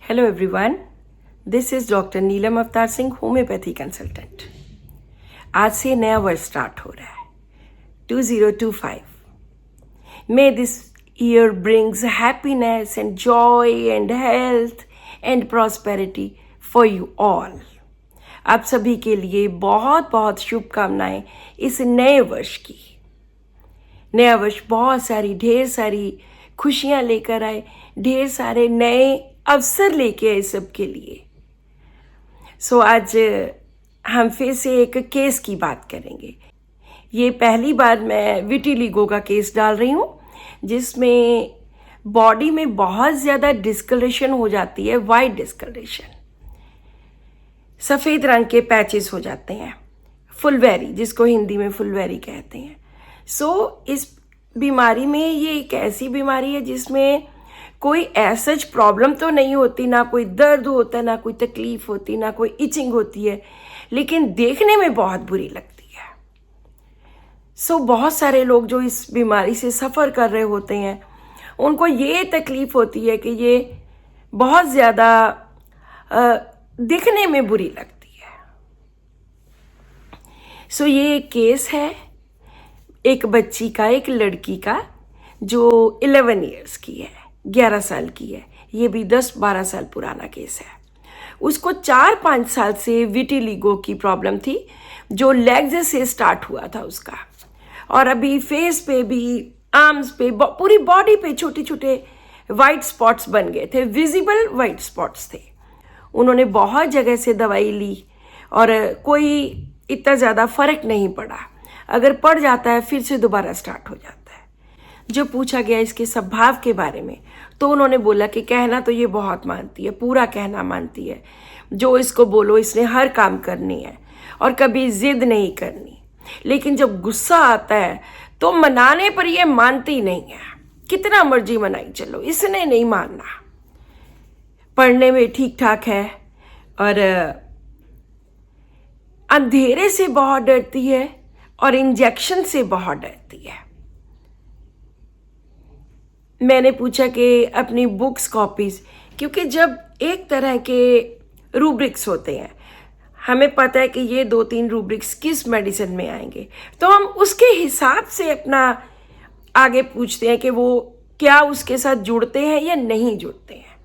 Hello everyone, this is doctor Neelam Avtar Singh, homeopathy consultant. आज से नया वर्ष स्टार्ट हो रहा है 2025। May this year brings happiness and joy and health and prosperity for you all. आप सभी के लिए बहुत बहुत शुभकामनाएं इस नए वर्ष की। नया वर्ष ढेर सारी खुशियां लेकर आए, ढेर सारे नए अवसर लेके आए सबके लिए। सो आज हम फिर से एक केस की बात करेंगे। ये पहली बार मैं विटिलिगो का केस डाल रही हूँ, जिसमें बॉडी में बहुत ज़्यादा डिस्कलरेशन हो जाती है, वाइट डिस्कलरेशन, सफ़ेद रंग के पैचेस हो जाते हैं, फुलवेरी, जिसको हिंदी में फुलवेरी कहते हैं। सो इस बीमारी में, ये एक ऐसी बीमारी है जिसमें कोई ऐसा प्रॉब्लम तो नहीं होती, ना कोई दर्द होता, ना कोई तकलीफ होती, ना कोई इचिंग होती है, लेकिन देखने में बहुत बुरी लगती है। सो बहुत सारे लोग जो इस बीमारी से सफ़र कर रहे होते हैं, उनको ये तकलीफ होती है कि ये बहुत ज़्यादा दिखने में बुरी लगती है। सो ये एक केस है एक बच्ची का, एक लड़की का, जो 11 इयर्स की है, 11 साल की है। ये भी 10-12 साल पुराना केस है। उसको 4-5 साल से विटिलिगो की प्रॉब्लम थी, जो लेग्स से स्टार्ट हुआ था उसका, और अभी फेस पे भी, आर्म्स पे, पूरी बॉडी पे छोटे छोटे वाइट स्पॉट्स बन गए थे, विजिबल वाइट स्पॉट्स थे। उन्होंने बहुत जगह से दवाई ली और कोई इतना ज़्यादा फर्क नहीं पड़ा। अगर पड़ जाता है फिर से दोबारा स्टार्ट हो जाता है। जो पूछा गया इसके स्वभाव के बारे में, तो उन्होंने बोला कि कहना तो ये बहुत मानती है, पूरा कहना मानती है, जो इसको बोलो इसने हर काम करनी है और कभी जिद नहीं करनी, लेकिन जब गुस्सा आता है तो मनाने पर ये मानती नहीं है। कितना मर्जी मनाई चलो, इसने नहीं मानना। पढ़ने में ठीक ठाक है और अंधेरे से बहुत डरती है और इंजेक्शन से बहुत डरती है। मैंने पूछा कि अपनी बुक्स, कॉपीज, क्योंकि जब एक तरह के रूब्रिक्स होते हैं, हमें पता है कि ये 2-3 रूब्रिक्स किस मेडिसिन में आएंगे, तो हम उसके हिसाब से अपना आगे पूछते हैं कि वो क्या उसके साथ जुड़ते हैं या नहीं जुड़ते हैं।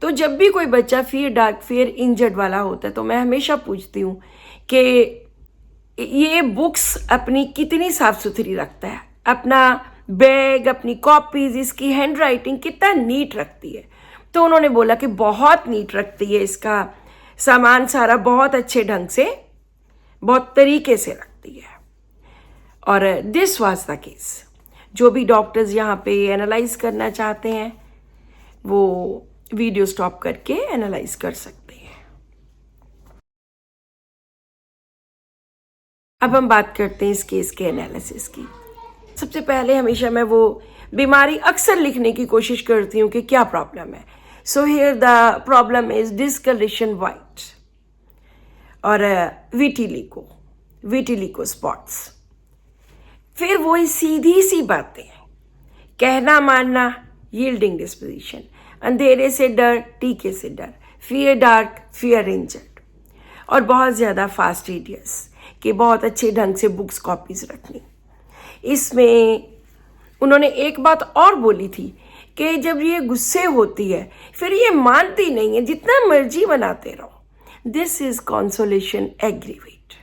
तो जब भी कोई बच्चा फियर इंजर्ड वाला होता है, तो मैं हमेशा पूछती हूँ कि ये बुक्स अपनी कितनी साफ सुथरी रखता है, अपना बैग, अपनी कॉपीज, इसकी हैंड राइटिंग कितना नीट रखती है। तो उन्होंने बोला कि बहुत नीट रखती है, इसका सामान सारा बहुत अच्छे ढंग से, बहुत तरीके से रखती है। और दिस वाज द केस। जो भी डॉक्टर्स यहाँ पे एनालाइज करना चाहते हैं, वो वीडियो स्टॉप करके एनालाइज कर सकते हैं। अब हम बात करते हैं इस केस के एनालिसिस की। सबसे पहले हमेशा मैं वो बीमारी अक्सर लिखने की कोशिश करती हूँ कि क्या प्रॉब्लम है। So here the problem is discolouration white और विटिलिगो स्पॉट्स। फिर वही सीधी सी बातें, कहना मानना, यील्डिंग डिस्पोजिशन, अंधेरे से डर, टीके से डर, फियर डार्क, फियर इंजर्ड, और बहुत ज़्यादा फास्टिडियस, कि बहुत अच्छे ढंग से बुक्स, कॉपीज रखनी। इसमें उन्होंने एक बात और बोली थी कि जब ये गुस्से होती है फिर ये मानती नहीं है, जितना मर्जी बनाते रहो। This is consolation aggravate.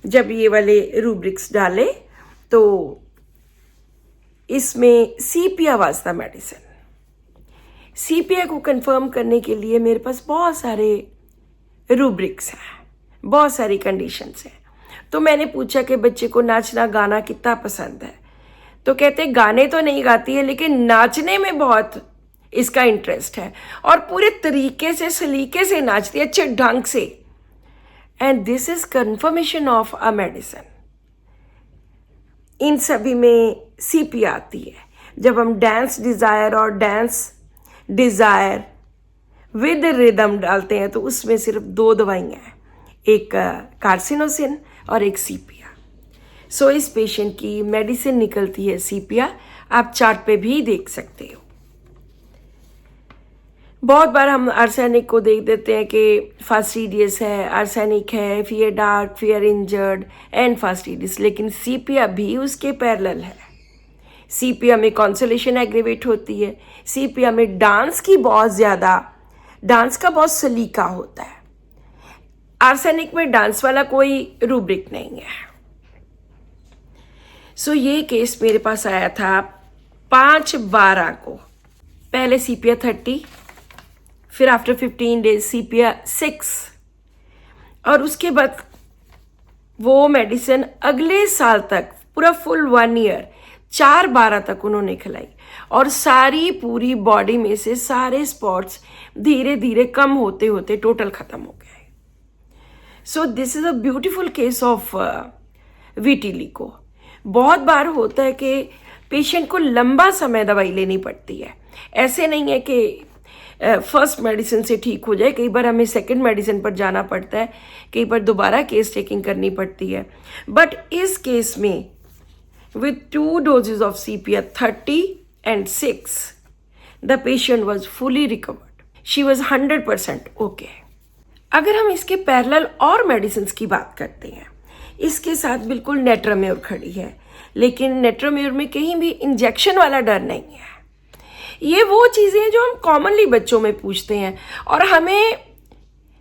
जब ये वाले रूब्रिक्स डाले तो इसमें सीपिया वाज द मेडिसिन। सीपिया को कंफर्म करने के लिए मेरे पास बहुत सारे रूब्रिक्स हैं, बहुत सारी कंडीशंस हैं। तो मैंने पूछा कि बच्चे को नाचना गाना कितना पसंद है, तो कहते गाने तो नहीं गाती है, लेकिन नाचने में बहुत इसका इंटरेस्ट है और पूरे तरीके से, सलीके से नाचती है, अच्छे ढंग से। And this is confirmation of a medicine. इन सभी में सीपी आती है। जब हम डांस डिजायर और डांस डिजायर विद रिदम डालते हैं, तो उसमें सिर्फ 2 दवाइयाँ हैं, एक कार्सिनोसिन और एक सीपिया। सो इस पेशेंट की मेडिसिन निकलती है सीपिया। आप चार्ट पे भी देख सकते हो। बहुत बार हम आर्सेनिक को देख देते हैं कि फास्टिडियस है, आर्सेनिक है, fear dark, fear injured and fastidious, लेकिन सीपिया भी उसके पैरेलल है। सीपिया में कॉन्सोलेशन एग्रीवेट होती है, सीपिया में डांस का बहुत सलीका होता है। आर्सेनिक में डांस वाला कोई रूब्रिक नहीं है। सो ये केस मेरे पास आया था 5/12 को। पहले सीपिया 30, फिर आफ्टर 15 डेज सीपिया 6, और उसके बाद वो मेडिसिन अगले साल तक पूरा फुल 1 ईयर 4/12 तक उन्होंने खिलाई, और सारी पूरी बॉडी में से सारे स्पॉट्स धीरे धीरे कम होते होते टोटल खत्म हो गए। सो this is a beautiful case of vitiligo. बहुत बार होता है कि पेशेंट को लंबा समय दवाई लेनी पड़ती है। ऐसे नहीं है कि फर्स्ट मेडिसिन से ठीक हो जाए, कई बार हमें सेकंड मेडिसिन पर जाना पड़ता है, कई बार दोबारा केस टेकिंग करनी पड़ती है। बट इस केस में with 2 doses of CPR 30 and 6, the patient was fully recovered. She was 100% okay. अगर हम इसके पैरेलल और मेडिसिन की बात करते हैं, इसके साथ बिल्कुल नेट्रोम्योर खड़ी है, लेकिन नेट्रोम्योर में कहीं भी इंजेक्शन वाला डर नहीं है। ये वो चीज़ें हैं जो हम कॉमनली बच्चों में पूछते हैं, और हमें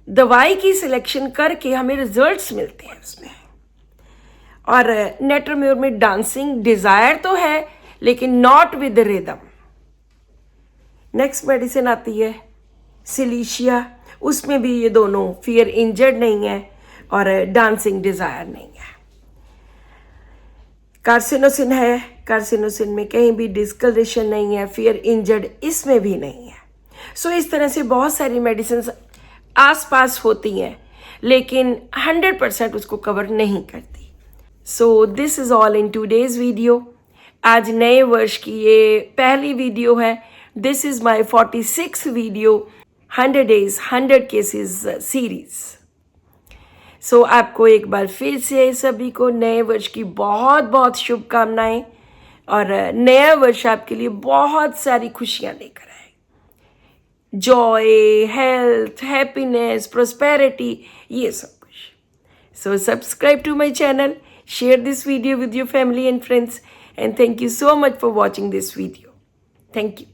दवाई की सिलेक्शन करके हमें रिजल्ट्स मिलते हैं उसमें। और नेट्रोम्योर में डांसिंग डिजायर तो है, लेकिन not with rhythm. Next medicine आती है सिलीशिया, उसमें भी ये दोनों, फियर इंजर्ड नहीं है और डांसिंग डिजायर नहीं है। कार्सिनोसिन है, कार्सिनोसिन में कहीं भी डिस्कलरेशन नहीं है, फियर इंजर्ड इसमें भी नहीं है। सो इस तरह से बहुत सारी मेडिसिन आसपास होती हैं, लेकिन 100% उसको कवर नहीं करती। So this is all in today's video. आज नए वर्ष की ये पहली वीडियो है। This is my 46th video 100 days 100 cases series. सो आपको एक बार फिर से सभी को नए वर्ष की बहुत बहुत शुभकामनाएं, और नया वर्ष आपके लिए बहुत सारी खुशियां लेकर आए। जॉय, हेल्थ, हैप्पीनेस, प्रोस्पेरिटी, ये सब कुछ। So subscribe to my channel, share this video with your family and friends, and thank you so much for watching this video. Thank you.